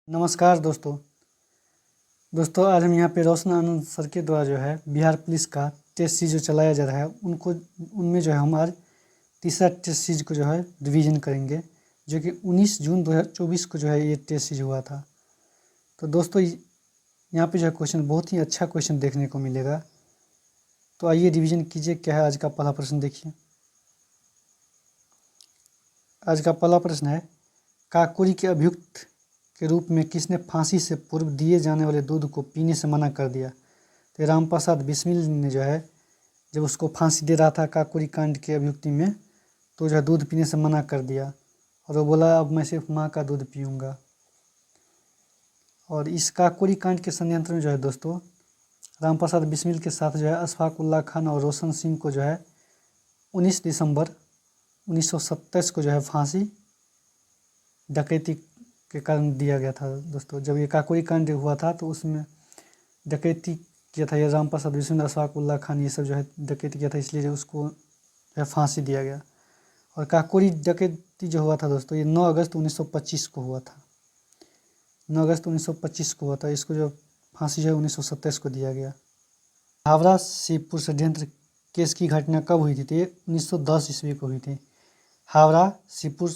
नमस्कार दोस्तों आज हम यहाँ पे रोशन आनंद सर के द्वारा जो है बिहार पुलिस का टेस्ट सीरीज जो चलाया जा रहा है उनमें जो है हम आज तीसरा टेस्ट सीरीज को जो है रिवीजन करेंगे, जो कि 19 जून 2024 को जो है ये टेस्ट सीरीज हुआ था। तो दोस्तों यहाँ पे जो है क्वेश्चन बहुत ही अच्छा क्वेश्चन देखने को मिलेगा। तो आइए रिवीजन कीजिए। क्या है आज का पहला प्रश्न, देखिए। आज का पहला प्रश्न है, काकोरी के अभियुक्त के रूप में किसने फांसी से पूर्व दिए जाने वाले दूध को पीने से मना कर दिया? तो राम प्रसाद बिस्मिल ने जो है जब उसको फांसी दे रहा था काकोरी कांड के अभियुक्ति में, तो जो है दूध पीने से मना कर दिया और वो बोला अब मैं सिर्फ माँ का दूध पीऊँगा। और इस काकोरी कांड के षड्यंत्र में जो है दोस्तों राम प्रसाद बिस्मिल के साथ जो है अशफाक उल्ला खान और रोशन सिंह को जो है 19 दिसंबर 1927 को जो है फांसी डकैती के कारण दिया गया था। दोस्तों जब ये काकोरी कांड हुआ था तो उसमें डकैती किया था ये राम प्रसाद बिस्मिल, अशफाक उल्ला खान, ये सब जो है डकैती किया था, इसलिए उसको जो है फांसी दिया गया। और काकोरी डकैती जो हुआ था दोस्तों ये 9 अगस्त 1925 को हुआ था। 9 अगस्त 1925 को हुआ था। इसको जो फांसी जो है 1927 को दिया गया। हावड़ा शिवपुर षड्यंत्र केस की घटना कब हुई थी? तो ये 1910 ईस्वी को हुई थी। हावड़ा शिवपुर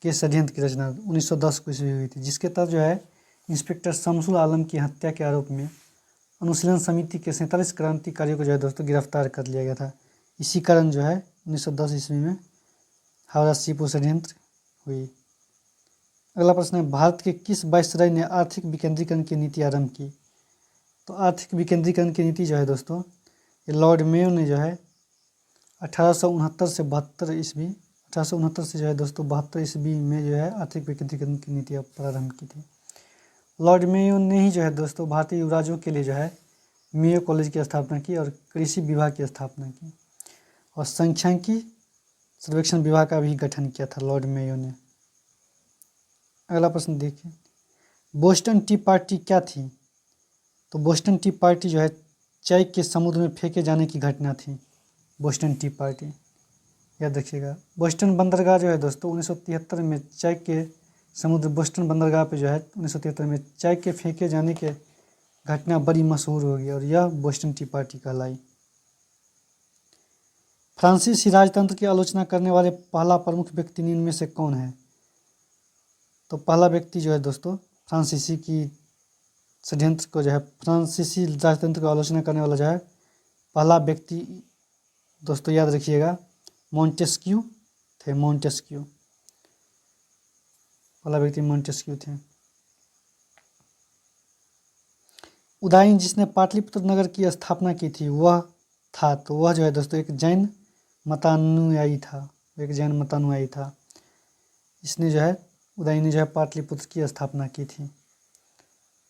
के षड्यंत्र की रचना 1910 को ईस्वी हुई थी, जिसके तहत जो है इंस्पेक्टर शमसुल आलम की हत्या के आरोप में अनुशीलन समिति के 47 क्रांतिकारियों को जो है दोस्तों गिरफ्तार कर लिया गया था। इसी कारण जो है 1910 ईस्वी में हावड़ा शिवपुर षड्यंत्र हुई। अगला प्रश्न है, भारत के किस वायसराय ने आर्थिक विकेंद्रीकरण की नीति आरंभ की? तो आर्थिक विकेंद्रीकरण की नीति जो है दोस्तों ये लॉर्ड मेयो ने जो है 1869 से 72 ईस्वी 1869 से जो है दोस्तों 72 ईस्वी में जो है आर्थिक विकेंद्रीकरण की नीति प्रारंभ की थी। लॉर्ड मेयो ने ही जो है दोस्तों भारतीय युवराजों के लिए जो है मेयो कॉलेज की स्थापना की और कृषि विभाग की स्थापना की और सांख्यिकी सर्वेक्षण विभाग का भी गठन किया था लॉर्ड मेयो ने। अगला प्रश्न देखिए, बोस्टन टी पार्टी क्या थी? तो बोस्टन टी पार्टी जो है चाय के समुद्र में फेंके जाने की घटना थी। बोस्टन टी पार्टी याद रखिएगा। बोस्टन बंदरगाह जो है दोस्तों 1973 में चाय के समुद्र बोस्टन बंदरगाह पे जो है 1973 में चाय के फेंके जाने के घटना बड़ी मशहूर हो गई और यह बोस्टन टी पार्टी कहलाई। फ्रांसीसी राजतंत्र की आलोचना करने वाले पहला प्रमुख व्यक्ति इनमें से कौन है? तो पहला व्यक्ति जो है दोस्तों फ्रांसीसी की षड्यंत्र को जो है फ्रांसीसी राजतंत्र की आलोचना करने वाला जो है पहला व्यक्ति दोस्तों याद रखिएगा मॉन्टेस्क्यू थे। मॉन्टेस्क्यू पहला व्यक्ति मॉन्टेस्क्यू थे। उदयन जिसने पाटलिपुत्र नगर की स्थापना की थी वह था, तो वह जो है दोस्तों एक जैन मतानुयायी था। एक जैन मतानुयायी था। इसने जो है उदयन ने जो है पाटलिपुत्र की स्थापना की थी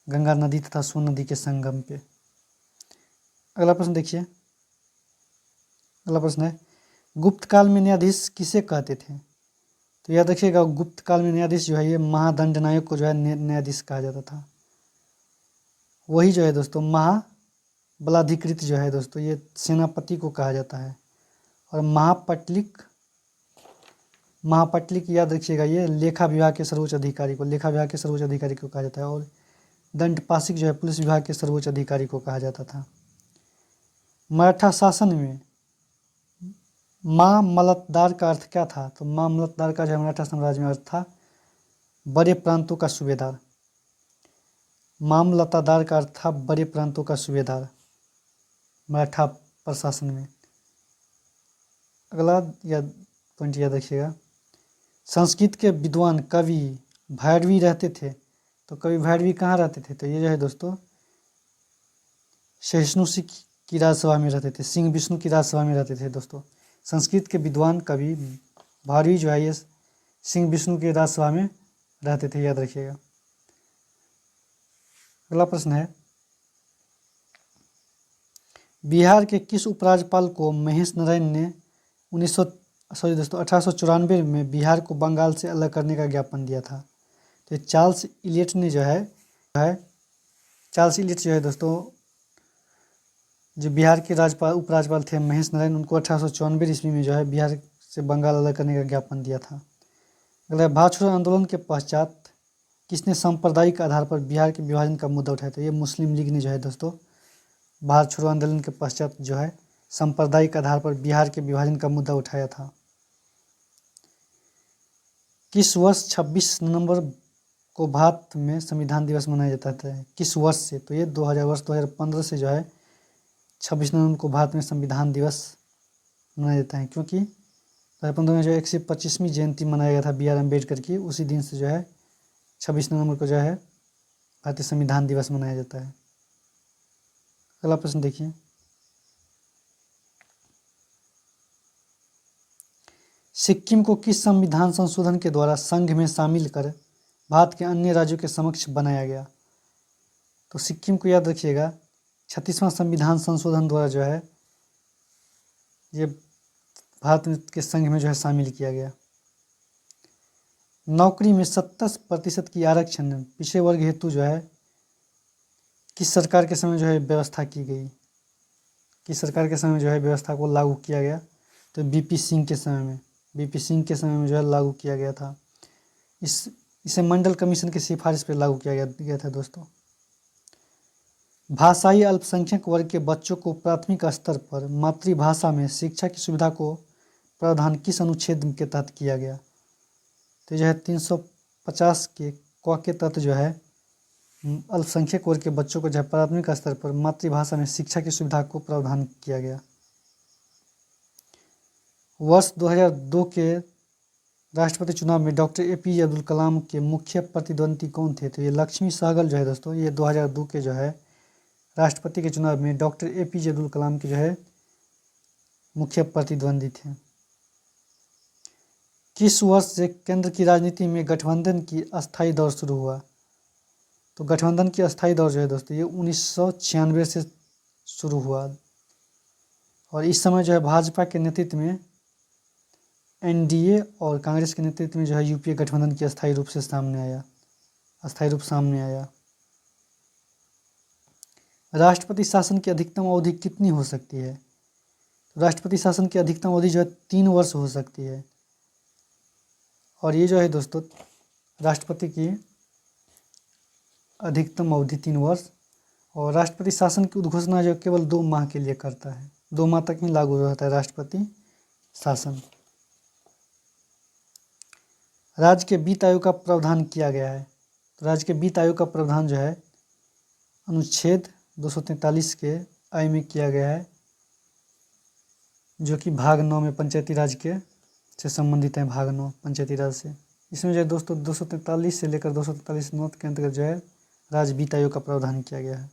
गंगा नदी तथा सोन नदी के संगम पे। अगला प्रश्न देखिए। अगला प्रश्न है, गुप्त काल में न्यायाधीश किसे कहते थे? तो याद रखिएगा गुप्त काल में न्यायाधीश जो है ये महादंडनायक को जो है न्यायाधीश कहा जाता था। वही जो है दोस्तों महाबलाधिकृत जो है दोस्तों ये सेनापति को कहा जाता है। और महापटलिक याद रखिएगा ये लेखा विभाग के सर्वोच्च अधिकारी को कहा जाता है। और दंडपाशिक जो है पुलिस विभाग के सर्वोच्च अधिकारी को कहा जाता था। मराठा शासन में मामलतदार का अर्थ क्या था? तो मामलतदार का जो है मराठा साम्राज्य में अर्थ था बड़े प्रांतों का सूबेदार। मामलतदार का अर्थ था बड़े प्रांतों का सूबेदार मराठा प्रशासन में। अगला पॉइंट याद रखिएगा, संस्कृत के विद्वान कवि भैरवी रहते थे। तो कवि भैरवी कहाँ रहते थे? तो ये जो है दोस्तों सहिष्णु की राजसभा में रहते थे, सिंह विष्णु की राजसभा में रहते थे दोस्तों। संस्कृत के विद्वान कवि भैरवी जो है ये सिंह विष्णु के राजसभा में रहते थे, याद रखिएगा। अगला प्रश्न है, बिहार के किस उपराज्यपाल को महेश नारायण ने 1894 में बिहार को बंगाल से अलग करने का ज्ञापन दिया था? तो चार्ल्स इलियट ने जो है चार्ल्स इलियट जो है दोस्तों जो बिहार के उपराज्यपाल थे महेश नारायण, उनको 1894 ईस्वी में जो है बिहार से बंगाल अलग करने का ज्ञापन दिया था। अगला भारत छोड़ो आंदोलन के पश्चात किसने सांप्रदायिक आधार पर बिहार के विभाजन का मुद्दा उठाया था? ये मुस्लिम लीग ने जो है दोस्तों भारत छोड़ो आंदोलन के पश्चात जो है सांप्रदायिक आधार पर बिहार के विभाजन का मुद्दा उठाया था। किस वर्ष 26 नवंबर को भारत में संविधान दिवस मनाया जाता है? किस वर्ष से? तो ये 2015 से जो है 26 नवंबर को भारत में संविधान दिवस मनाया जाता है, क्योंकि 2015 में जो 125वीं जयंती मनाया गया था बी आर अम्बेडकर की, उसी दिन से जो है 26 नवंबर को जो है भारतीय संविधान दिवस मनाया जाता है। अगला प्रश्न देखिए, सिक्किम को किस संविधान संशोधन के द्वारा संघ में शामिल कर भारत के अन्य राज्यों के समक्ष बनाया गया? तो सिक्किम को याद रखिएगा 36वां संविधान संशोधन द्वारा जो है ये भारत के संघ में जो है शामिल किया गया। नौकरी में 70% की आरक्षण पिछड़े वर्ग हेतु जो है किस सरकार के समय जो है व्यवस्था की गई? किस सरकार के समय जो है व्यवस्था को लागू किया गया? तो बीपी सिंह के समय में, बीपी सिंह के समय में जो है लागू किया गया था। इसे मंडल कमीशन की सिफारिश पर लागू किया गया था दोस्तों। भाषाई अल्पसंख्यक वर्ग के बच्चों को प्राथमिक स्तर पर मातृभाषा में शिक्षा की सुविधा को प्रावधान किस अनुच्छेद के तहत किया गया? तो जो है 350 के क के तहत जो है अल्पसंख्यक वर्ग के बच्चों को जो है प्राथमिक स्तर पर मातृभाषा में शिक्षा की सुविधा को प्रावधान किया गया। वर्ष 2002 के राष्ट्रपति चुनाव में डॉक्टर APJ अब्दुल कलाम के मुख्य प्रतिद्वंदी कौन थे? तो ये लक्ष्मी सहगल जो है दोस्तों, ये 2002 के जो है राष्ट्रपति के चुनाव में डॉक्टर APJ अब्दुल कलाम के जो है मुख्य प्रतिद्वंदी थे। किस वर्ष से केंद्र की राजनीति में गठबंधन की अस्थायी दौर शुरू हुआ? तो गठबंधन की अस्थायी दौर जो है दोस्तों ये 1996 से शुरू हुआ, और इस समय जो है भाजपा के नेतृत्व में NDA और कांग्रेस के नेतृत्व में जो है UPA गठबंधन की अस्थायी रूप सामने आया। राष्ट्रपति शासन की अधिकतम अवधि कितनी हो सकती है? तो राष्ट्रपति शासन की अधिकतम अवधि जो है 3 वर्ष हो सकती है, और ये जो है दोस्तों राष्ट्रपति की अधिकतम अवधि 3 वर्ष, और राष्ट्रपति शासन की उद्घोषणा जो केवल 2 माह के लिए करता है, 2 माह तक ही लागू रहता है राष्ट्रपति शासन। राज्य के वित्त आयोग का प्रावधान किया गया है। तो राज्य के वित्त आयोग का प्रावधान जो है अनुच्छेद 243 के I में किया गया है, जो कि भाग 9 में पंचायती राज के से संबंधित है। भाग 9 पंचायती राज से, इसमें जो है दोस्तों 243 से लेकर 243 के अंतर्गत जो है राज्य वित्त आयोग का प्रावधान किया गया है।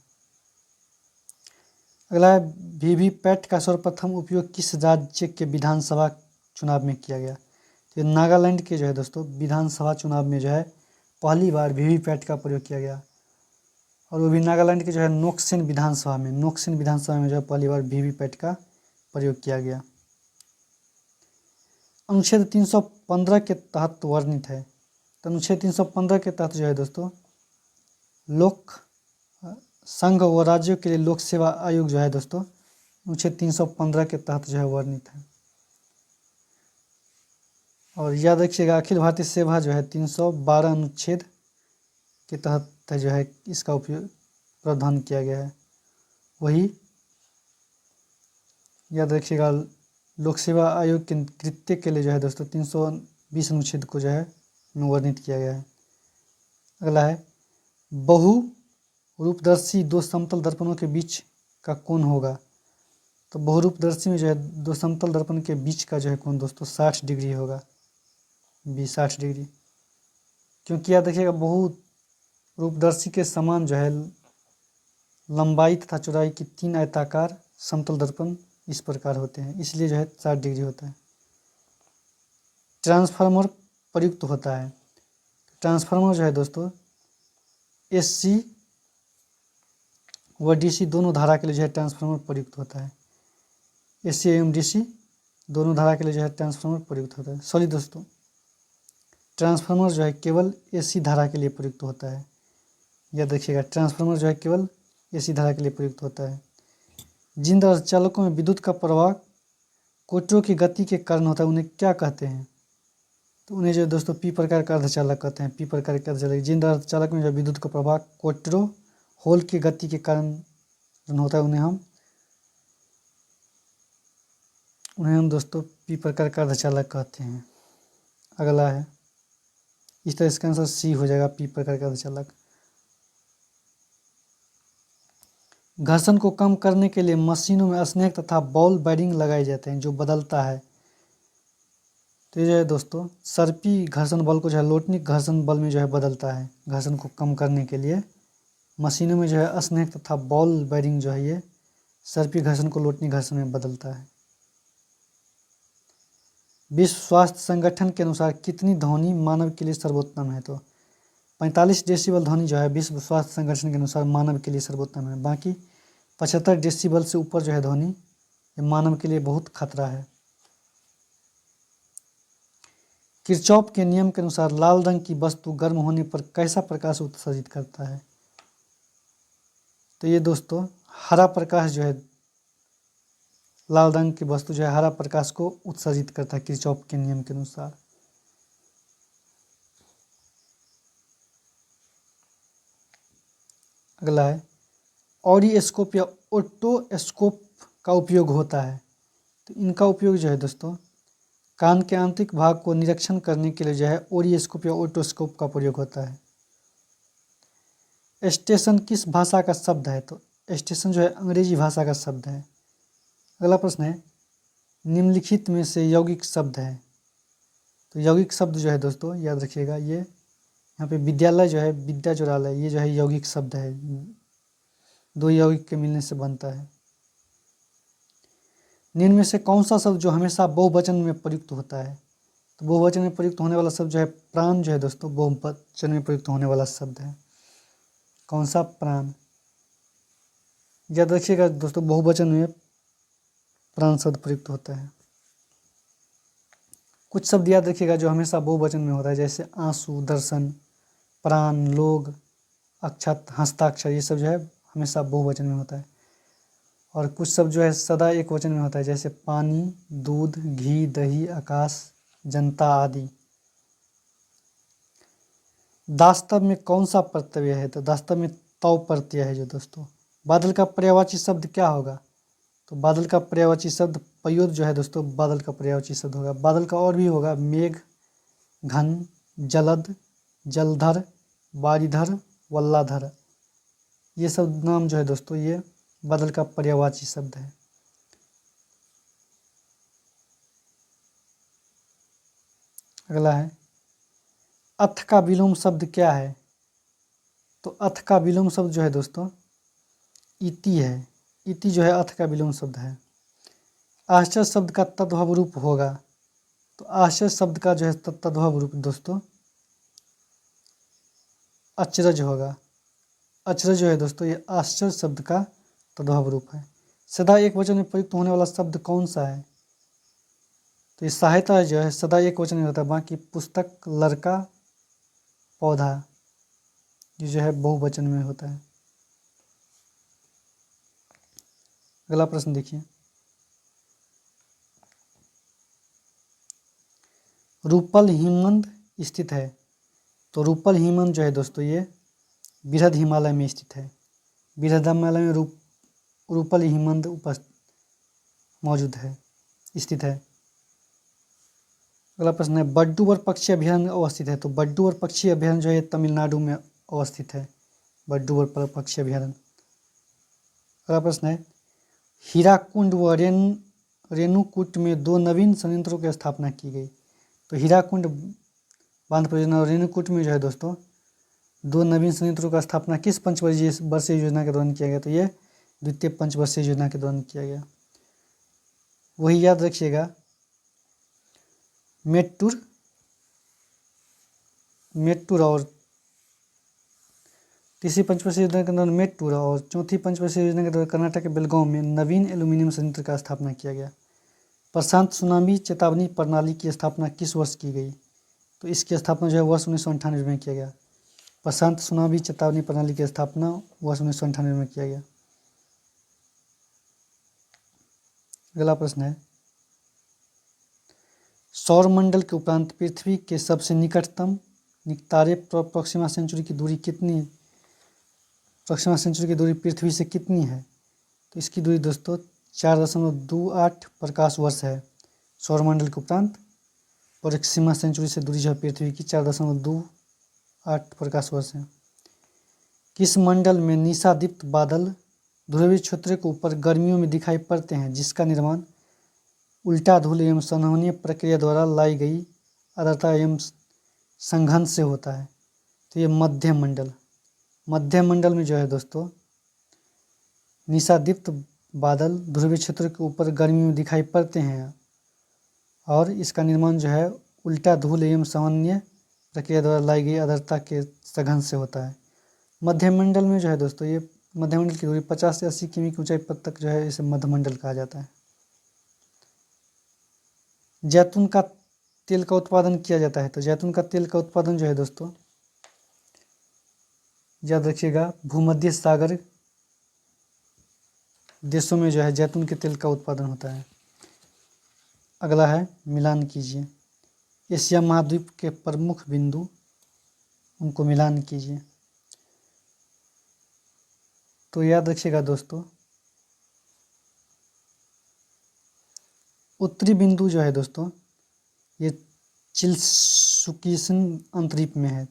अगला है वीवीपैट का सर्वप्रथम उपयोग किस राज्य के विधानसभा चुनाव में किया गया? तो नागालैंड के जो है दोस्तों विधानसभा चुनाव में जो है पहली बार वीवीपैट का प्रयोग किया गया, और वो भी नागालैंड के जो है नोक्सेन विधानसभा में जो है पहली बार वीवीपैट का प्रयोग किया गया। अनुच्छेद 315 के तहत वर्णित है। तो अनुच्छेद 315 के तहत जो है दोस्तों लोक संघ व राज्यों के लिए लोक सेवा आयोग जो है दोस्तों अनुच्छेद 315 के तहत जो है वर्णित है। और याद रखिएगा अखिल भारतीय सेवा जो है 312 अनुच्छेद के तहत जो है इसका उपयोग प्रावधान किया गया है। वही याद रखिएगा लोक सेवा आयोग के कृत्य के लिए जो है दोस्तों 320 अनुच्छेद को जो है वर्णित किया गया है। अगला है बहु रूपदर्शी 2 समतल दर्पणों के बीच का कोण होगा। तो बहुरूपदर्शी में जो है 2 समतल दर्पण के बीच का जो है कोण दोस्तों 60 डिग्री होगा, 60 डिग्री, क्योंकि याद रखिएगा बहु रूपदर्शी के समान जो है लंबाई तथा चौड़ाई की 3 आयताकार समतल दर्पण इस प्रकार होते हैं, इसलिए जो है 60 डिग्री होता है। ट्रांसफार्मर प्रयुक्त होता है। ट्रांसफार्मर जो है दोस्तों AC व DC दोनों धारा के लिए जो है ट्रांसफार्मर प्रयुक्त होता है। AC एवं DC दोनों धारा के लिए जो है ट्रांसफार्मर प्रयुक्त होता है। सॉरी दोस्तों, ट्रांसफार्मर जो है केवल AC धारा के लिए प्रयुक्त होता है। याद रखिएगा ट्रांसफार्मर जो है केवल AC धारा के लिए प्रयुक्त होता है। जिन अर्धचालकों में विद्युत का प्रवाह कोटरों की गति के कारण होता है उन्हें क्या कहते हैं? तो उन्हें जो है दोस्तों पी प्रकार का अर्धचालक कहते हैं। पी प्रकार के अर्धचालक, जिन अर्धचालक में जो विद्युत का प्रवाह कोट्रो होल की गति के कारण होता है उन्हें हम दोस्तों पी प्रकार का अर्धचालक कहते हैं। अगला है, इस तरह इसका आंसर सी हो जाएगा, पी प्रकार का अर्धचालक। घर्षण को कम करने के लिए मशीनों में स्नेक तथा बॉल बेरिंग लगाए जाते हैं जो बदलता है। तो ये जो है दोस्तों सर्पी घर्षण बल को जो है लोटनिक घर्षण बल में जो है बदलता है। घर्षण को कम करने के लिए मशीनों में जो है स्नेक तथा बॉल बेरिंग जो है ये सर्पी घर्षण को लोटनिक घर्षण में बदलता है। विश्व स्वास्थ्य संगठन के अनुसार कितनी ध्वनि मानव के लिए सर्वोत्तम है? तो 45 डेसिबल ध्वनि जो है विश्व स्वास्थ्य संगठन के अनुसार मानव के लिए सर्वोत्तम है। बाकी 75 डेसिबल से ऊपर जो है ध्वनि ये मानव के लिए बहुत खतरा है। किरचॉफ के नियम के अनुसार लाल रंग की वस्तु गर्म होने पर कैसा प्रकाश उत्सर्जित करता है? तो ये दोस्तों हरा प्रकाश जो है, लाल रंग की वस्तु जो है हरा प्रकाश को उत्सर्जित करता है किरचॉफ के नियम के अनुसार। अगला है, ऑडियोस्कोप या ओटोस्कोप का उपयोग होता है। तो इनका उपयोग जो है दोस्तों कान के आंतरिक भाग को निरीक्षण करने के लिए जो है ऑडियोस्कोप या ओटोस्कोप का प्रयोग होता है। स्टेशन किस भाषा का शब्द है? तो स्टेशन जो है अंग्रेजी भाषा का शब्द है। अगला प्रश्न है, निम्नलिखित में से यौगिक शब्द है। तो यौगिक शब्द जो है दोस्तों याद रखिएगा, ये यहाँ पे विद्यालय जो है विद्या चौरालय, ये जो है यौगिक शब्द है, दो यौगिक के मिलने से बनता है। निम्न में से कौन सा शब्द जो हमेशा बहुवचन में प्रयुक्त होता है? तो बहुवचन में प्रयुक्त होने वाला शब्द जो है प्राण जो है दोस्तों बहुवचन में प्रयुक्त होने वाला शब्द है। कौन सा? प्राण। याद रखिएगा दोस्तों बहुवचन में प्राण शब्द प्रयुक्त होता है। कुछ शब्द याद रखिएगा जो हमेशा बहुवचन में होता है, जैसे आंसू, दर्शन, प्राण, लोग, अक्षत, हस्ताक्षर, ये सब जो है हमेशा बहुवचन में होता है। और कुछ शब्द जो है सदा एक वचन में होता है, जैसे पानी, दूध, घी, दही, आकाश, जनता आदि। दास्तव में कौन सा प्रत्यय है? तो दास्तव में तौ प्रत्यय है जो दोस्तों। बादल का पर्यायवाची शब्द क्या होगा? तो बादल का पर्यायवाची शब्द पयोद जो है दोस्तों बादल का पर्यायवाची शब्द होगा। बादल का और भी होगा, मेघ, घन, जलद, जलधर, बारिधर, वल्लाधर, ये सब नाम जो है दोस्तों ये बादल का पर्यायवाची शब्द है। अगला है, अथ का विलोम शब्द क्या है? तो अथ का विलोम शब्द जो है दोस्तों इति है। इति जो है अथ का विलोम शब्द है। आश्चर्य शब्द का तद्भव रूप होगा। तो आश्चर्य शब्द का जो है तद्भव रूप दोस्तों अचरज होगा। अचरज जो है दोस्तों ये आश्चर्य शब्द का तद्भव रूप है। सदा एक वचन में प्रयुक्त होने वाला शब्द कौन सा है? तो ये सहायता जो है सदा एक वचन में होता है। बाकी पुस्तक, लड़का, पौधा, ये जो है बहुवचन में होता है। अगला प्रश्न देखिए, रूपल हिमनद स्थित है। तो रूपल हिमनद जो है दोस्तों ये बृहद हिमालय में स्थित है। बृहद हिमालय में रूपल हिमनद मौजूद है, स्थित है। अगला प्रश्न है, बड्डूवर पक्षी अभयारण्य अवस्थित है। तो बड्डूवर पक्षी अभयारण्य जो है तमिलनाडु में अवस्थित है, बड्डूवर पक्षी अभयारण्य। अगला प्रश्न है, हीराकुंड व रेणुकूट में दो नवीन संयंत्रों की स्थापना की गई। तो हीराकुंड बांध परियोजना और रेणुकूट में जो है दोस्तों दो नवीन संयंत्रों का स्थापना किस पंचवर्षीय योजना के दौरान किया गया? तो ये द्वितीय पंचवर्षीय योजना के दौरान किया गया। वही याद रखिएगा, मेट्टूर और तीसरी पंचवर्षीय योजना के दौरान मेट्टूर और चौथी पंचवर्षीय योजना के दौरान कर्नाटक के बेलगांव में नवीन एल्यूमिनियम संयंत्र का स्थापना किया गया। प्रशांत सुनामी चेतावनी प्रणाली की स्थापना किस वर्ष की गई? तो इसकी स्थापना जो है वर्ष 1998 में किया गया। प्रशांत सुनामी चेतावनी प्रणाली की स्थापना वर्ष 1998 में किया गया। अगला प्रश्न है, सौरमंडल के उपरांत पृथ्वी के सबसे निकटतम तारे प्रोक्सिमा सेंचुरी की दूरी कितनी, प्रोक्सिमा सेंचुरी की दूरी पृथ्वी से कितनी है? तो इसकी दूरी दोस्तों 4.28 प्रकाश वर्ष है। सौरमंडल के उपरांत प्रोक्सिमा सेंचुरी से दूरी जो है पृथ्वी की 4.28 प्रकाश वर्ष है। किस मंडल में निशादीप्त बादल ध्रुवीय क्षेत्र के ऊपर गर्मियों में दिखाई पड़ते हैं, जिसका निर्माण उल्टा धूल एवं संवहनीय प्रक्रिया द्वारा लाई गई आर्द्रता एवं संघन से होता है? तो ये मध्य मंडल, मध्य मंडल में जो है दोस्तों निशादीप्त बादल ध्रुवीय क्षेत्र के ऊपर गर्मियों में दिखाई पड़ते हैं और इसका निर्माण जो है उल्टा धूल एवं संवहनीय प्रक्रिया द्वारा लाई गई आर्द्रता के सघन से होता है। मध्य मंडल में जो है दोस्तों ये मध्य मंडल की दूरी 50 से 80 किमी की ऊंचाई पद तक जो है इसे मध्य मंडल कहा जाता है। जैतून का तेल का उत्पादन किया जाता है, तो जैतून का तेल का उत्पादन जो है दोस्तों याद रखिएगा भूमध्य सागर देशों में जो है जैतून के तेल का उत्पादन होता है। अगला है मिलान कीजिए, एशिया महाद्वीप के प्रमुख बिंदु उनको मिलान कीजिए। तो याद रखिएगा दोस्तों उत्तरी बिंदु जो है दोस्तों ये चिल्सुकिसन अंतरीप में है।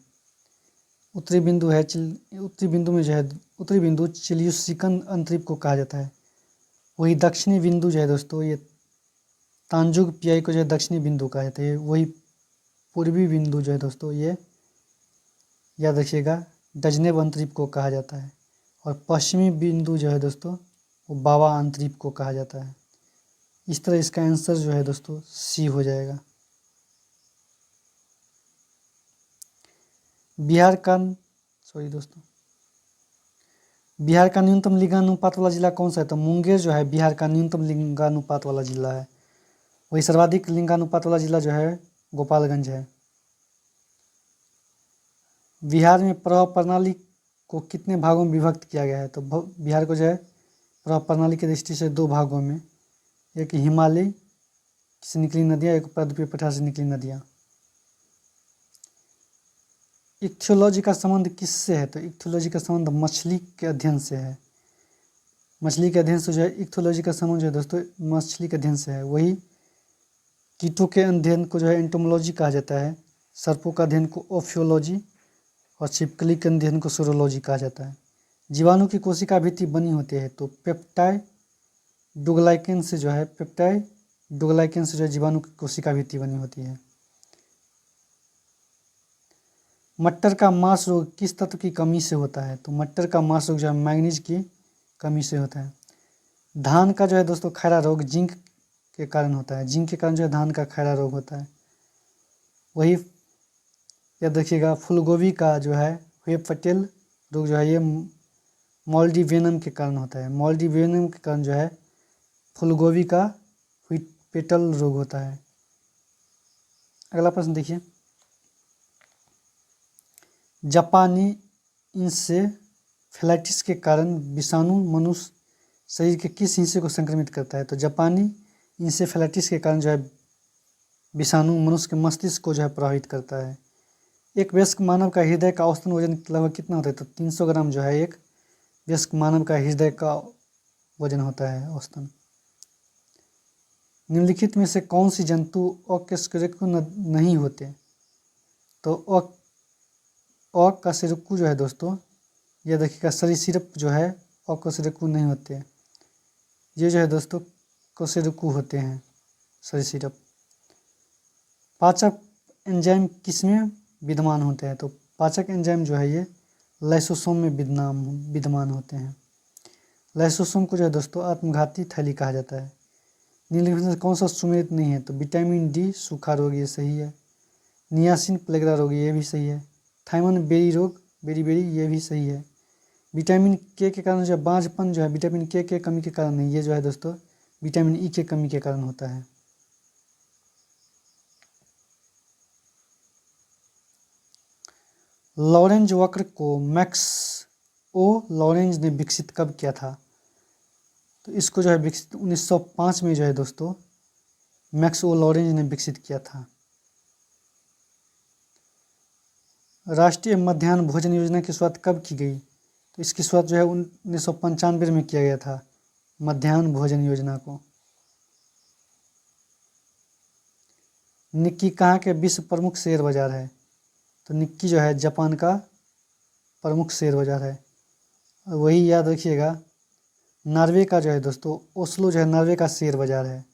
उत्तरी बिंदु है उत्तरी बिंदु में जो है उत्तरी बिंदु चिल्सुकिसन अंतरीप को कहा जाता है। वही दक्षिणी बिंदु जो है दोस्तों ये तांजुग पियाई को जो है दक्षिणी बिंदु कहा जाता है। वही पूर्वी बिंदु जो है दोस्तों ये याद रखिएगा डजनेब अंतरीप को कहा जाता है। और पश्चिमी बिंदु जो है दोस्तों वो बावा अंतरीप को कहा जाता है। इस तरह इसका आंसर जो है दोस्तों सी हो जाएगा। बिहार का न्यूनतम लिंगानुपात वाला जिला कौन सा है? तो मुंगेर जो है बिहार का न्यूनतम लिंगानुपात वाला जिला है। वही सर्वाधिक लिंगानुपात वाला जिला जो है गोपालगंज है। बिहार में प्रवाह प्रणाली को कितने भागों में विभक्त किया गया है? तो बिहार को जो है प्रवाह प्रणाली की दृष्टि से दो भागों में, एक हिमालय से निकली नदियाँ, एक प्रायद्वीपीय पठार से निकली नदियाँ। इक्थियोलॉजी का संबंध किससे है? तो इक्थियोलॉजी का संबंध मछली के अध्ययन से है। मछली के अध्ययन से जो है इक्थियोलॉजी का संबंध जो है दोस्तों मछली के अध्ययन से है। वही कीटों के अध्ययन को जो है एंटोमोलॉजी कहा जाता है। सर्पों का अध्ययन को ओफियोलॉजी और छिपकली के अध्ययन को सोरोलॉजी कहा जाता है। जीवाणु की कोशिका भित्ति बनी होती है, तो पेप्टाइड डुग्लाइकेन से जो है जीवाणु की कोशिका भित्ति बनी होती है। मटर का मास रोग किस तत्व की कमी से होता है? तो मटर का मास रोग जो है मैग्नीज की कमी से होता है। धान का जो है दोस्तों खैरा रोग जिंक के कारण होता है। जिंक के कारण जो है धान का खैरा रोग होता है। वही याद रखिएगा फूलगोभी का जो है वेब पटेल रोग जो है ये मोल्डीवेनम के कारण होता है। मोल्डीवेनम के कारण जो है फूलगोभी का व्हीट पेटल रोग होता है। अगला प्रश्न देखिए, जापानी इंसेफेलाइटिस के कारण विषाणु मनुष्य शरीर के किस हिस्से को संक्रमित करता है? तो जापानी इंसेफेलाइटिस के कारण जो है विषाणु मनुष्य के मस्तिष्क को जो है प्रभावित करता है। एक वयस्क मानव का हृदय का औसतन वजन लगभग कितना होता है? तो 300 ग्राम जो है एक वयस्क मानव का हृदय का वजन होता है औसतन। निम्नलिखित में से कौन सी जंतु अकशेरुकी नहीं होते? तो अकशेरुकी जो है दोस्तों यह देखिएगा सरीसृप जो है अकशेरुकी नहीं होते। ये जो है दोस्तों कशेरुकी होते हैं सरीसृप। पाचक एंजाइम किसमें विद्यमान होते हैं? तो पाचक एंजाइम जो है ये लाइसोसोम में विद्यमान होते हैं। लाइसोसोम को जो है दोस्तों आत्मघाती थैली कहा जाता है। निम्नलिखित में से कौन सा सुमेलित नहीं है? तो विटामिन डी सूखा रोग ये सही है। नियासिन प्लेगरा रोग ये भी सही है। थाइमन बेरी रोग बेरी ये भी सही है। विटामिन के कारण जो है बांझपन जो है विटामिन के कमी के कारण नहीं, ये जो है दोस्तों विटामिन ई के कमी के कारण होता है। लॉरेंज वक्र को मैक्स लॉरेंज ने विकसित कब किया था? तो इसको जो है विकसित 1905 में जो है दोस्तों मैक्स ओ लॉरेंज ने विकसित किया था। राष्ट्रीय मध्याह्न भोजन योजना की शुरुआत कब की गई? तो इसकी शुरुआत जो है 1995 में किया गया था मध्याह्न भोजन योजना को। निक्की कहाँ के विश्व प्रमुख शेयर बाजार है? तो निक्की जो है जापान का प्रमुख शेयर बाजार है। और वही याद रखिएगा, नॉर्वे का जो है दोस्तों ओस्लो जो है नॉर्वे का शेयर बाजार है।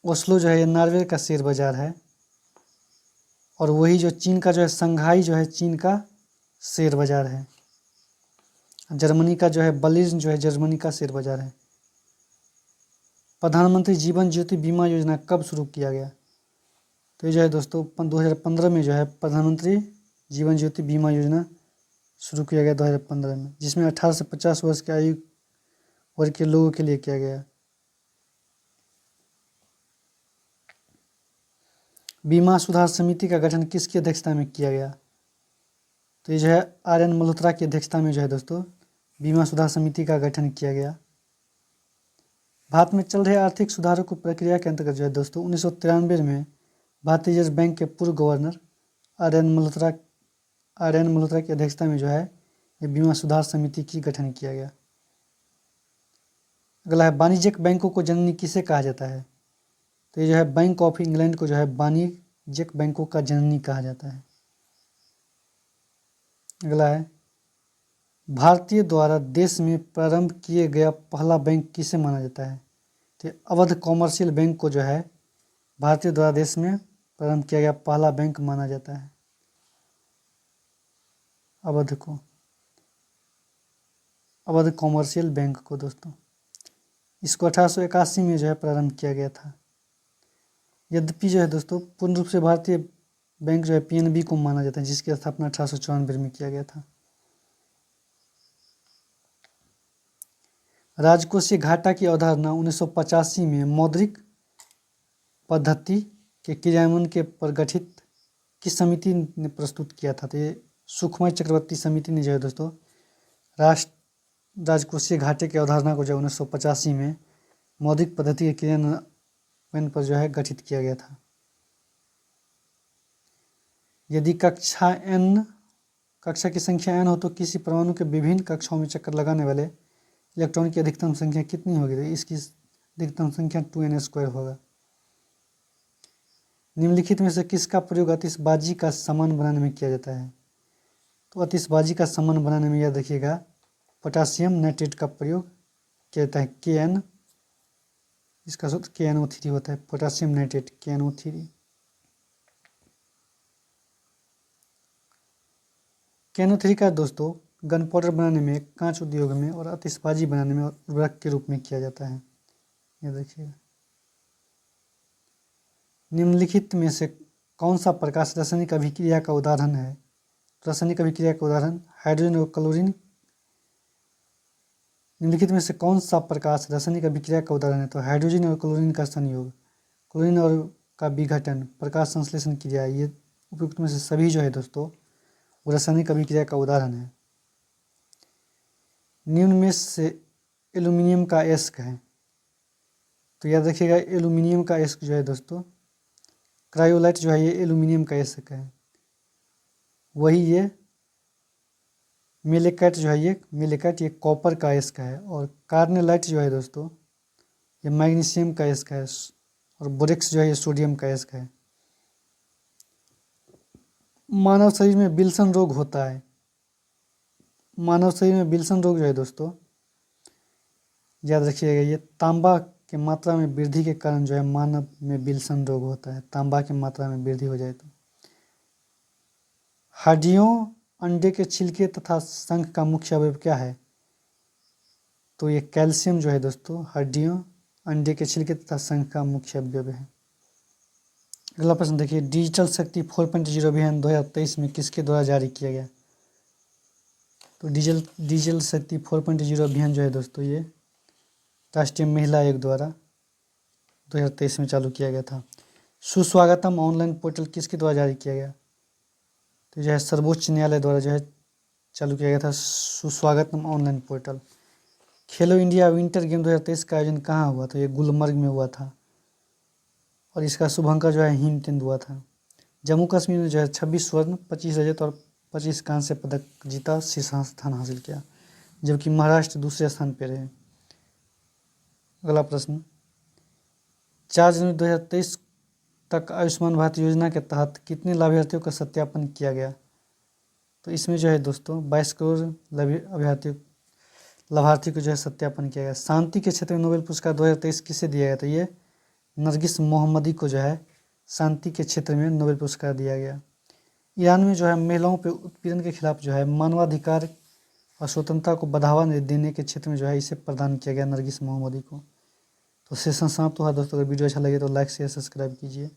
ओस्लो जो है ये नॉर्वे का शेयर बाजार है। और वही जो चीन का जो है संघाई जो है चीन का शेयर बाजार है। जर्मनी का जो है बर्लिन जो है जर्मनी का शेयर बाजार है। प्रधानमंत्री जीवन ज्योति बीमा योजना कब शुरू किया गया? तो ये जो है दोस्तों 2015 में जो है प्रधानमंत्री जीवन ज्योति बीमा योजना शुरू किया गया 2015 में, जिसमें 18 से 50 वर्ष के आयु वर्ग के लोगों के लिए किया गया। बीमा सुधार समिति का गठन किसकी अध्यक्षता में किया गया? तो ये जो है RN मल्होत्रा की अध्यक्षता में जो है दोस्तों बीमा सुधार समिति का गठन किया गया। भारत में चल रहे आर्थिक सुधारों को प्रक्रिया के अंतर्गत जो है दोस्तों 1993 में भारतीय रिजर्व बैंक के पूर्व गवर्नर RN मल्होत्रा की अध्यक्षता में जो है ये बीमा सुधार समिति की गठन किया गया। अगला है वाणिज्यिक बैंकों को जननी किसे कहा जाता है? तो ये जो है बैंक ऑफ इंग्लैंड को जो है वाणिज्यिक बैंकों का जननी कहा जाता है। अगला है भारतीय द्वारा देश में प्रारंभ किए गया पहला बैंक किसे माना जाता है? तो अवध कॉमर्शियल बैंक को जो है भारतीय द्वारा देश में प्रारंभ किया गया पहला बैंक माना जाता है। अवध कॉमर्शियल बैंक को दोस्तों इसको 1881 में जो है प्रारंभ किया गया था। यद्यपि जो है दोस्तों पूर्ण रूप से भारतीय बैंक जो है PNB को माना जाता है, जिसकी स्थापना 1894 में किया गया था। राजकोषीय घाटा की अवधारणा 1985 में मौद्रिक पद्धति के क्रियान्वयन के पर गठित किस समिति ने प्रस्तुत किया था? तो ये सुखमय चक्रवर्ती समिति ने जो है दोस्तों राजकोषीय घाटे की अवधारणा को जो 1985 में मौद्रिक पद्धति के क्रियान्वयन पर जो है गठित किया गया था। यदि कक्षा की संख्या n हो तो किसी परमाणु के विभिन्न कक्षाओं में चक्कर लगाने वाले इलेक्ट्रॉन की अधिकतम संख्या कितनी होगी? तो इसकी अधिकतम संख्या 2n² होगा। निम्नलिखित में से किसका प्रयोग आतिशबाजी का सामान बनाने में किया जाता है? तो आतिशबाजी का सामान बनाने में याद रखिएगा पोटासियम नाइट्रेट का प्रयोग किया जाता है। KN, इसका सूत्र KNO3 होता है, पोटासियम नाइट्रेट KNO3। KNO3 का दोस्तों गन पाउडर बनाने में, कांच उद्योग में और आतिशबाजी बनाने में उर्वरक के रूप में किया जाता है। ये देखिएगा निम्नलिखित में से कौन सा प्रकाश रासायनिक अभिक्रिया का उदाहरण है? रासायनिक अभिक्रिया का उदाहरण हाइड्रोजन और क्लोरीन। निम्नलिखित में से कौन सा प्रकाश रासायनिक अभिक्रिया का उदाहरण है? तो हाइड्रोजन और क्लोरीन का संयोग, क्लोरीन और का विघटन, प्रकाश संश्लेषण क्रिया, ये उपयुक्त में से सभी जो है दोस्तों वो रासायनिक अभिक्रिया का उदाहरण है। निम्न में से एल्यूमिनियम का अयस्क है? तो याद रखिएगा एल्यूमिनियम का अयस्क जो है दोस्तों क्रायोलाइट जो है ये एल्यूमिनियम का अयस्क है। वही ये मेलेकाइट जो है ये कॉपर का अयस्क है। और कार्नेलाइट जो है दोस्तों ये मैग्नीशियम का अयस्क है। और बोरेक्स जो है ये सोडियम का अयस्क है। मानव शरीर में विल्सन रोग होता है। मानव शरीर में विल्सन रोग जो है दोस्तों याद रखिएगा ये तांबा की मात्रा में वृद्धि के कारण जो है मानव में विल्सन रोग होता है। तांबा की मात्रा में वृद्धि हो जाए तो। हड्डियों, अंडे के छिलके तथा शंख का मुख्य अवयव क्या है? तो ये कैल्शियम जो है दोस्तों हड्डियों, अंडे के छिलके तथा शंख का मुख्य अवयव है। अगला प्रश्न देखिए, डिजिटल शक्ति 4.0 अभियान 2023 में किसके द्वारा जारी किया गया? तो डिजिटल शक्ति 4.0 अभियान जो है दोस्तों ये राष्ट्रीय महिला आयोग द्वारा 2023 में चालू किया गया था। सुस्वागतम ऑनलाइन पोर्टल किसके द्वारा जारी किया गया? तो जो है सर्वोच्च न्यायालय द्वारा जो है चालू किया गया था सुस्वागतम ऑनलाइन पोर्टल। खेलो इंडिया विंटर गेम 2023 का आयोजन कहाँ हुआ? तो ये गुलमर्ग में हुआ था और इसका शुभंकर जो है हिमचंद हुआ था। जम्मू कश्मीर में जो है 26 स्वर्ण, 25 रजत और 25 कांस्य पदक जीता, शीर्ष स्थान हासिल किया, जबकि महाराष्ट्र दूसरे स्थान पर रहे। अगला प्रश्न, 4 जनवरी 2023 तक आयुष्मान भारत योजना के तहत कितने लाभार्थियों का सत्यापन किया गया? तो इसमें जो है दोस्तों 22 करोड़ लाभार्थी को जो है सत्यापन किया गया। शांति के क्षेत्र में नोबेल पुरस्कार 2023 किसे दिया गया? तो ये नरगिस मोहम्मदी को जो है शांति के क्षेत्र में नोबेल पुरस्कार दिया गया। ईरान में जो है महिलाओं पर उत्पीड़न के खिलाफ जो है मानवाधिकार और स्वतंत्रता को बढ़ावा देने के क्षेत्र में जो है इसे प्रदान किया गया नरगिस मोहम्मदी को। तो सेशन समाप्त हुआ दोस्तों। अगर वीडियो अच्छा लगे तो लाइक शेयर सब्सक्राइब कीजिए।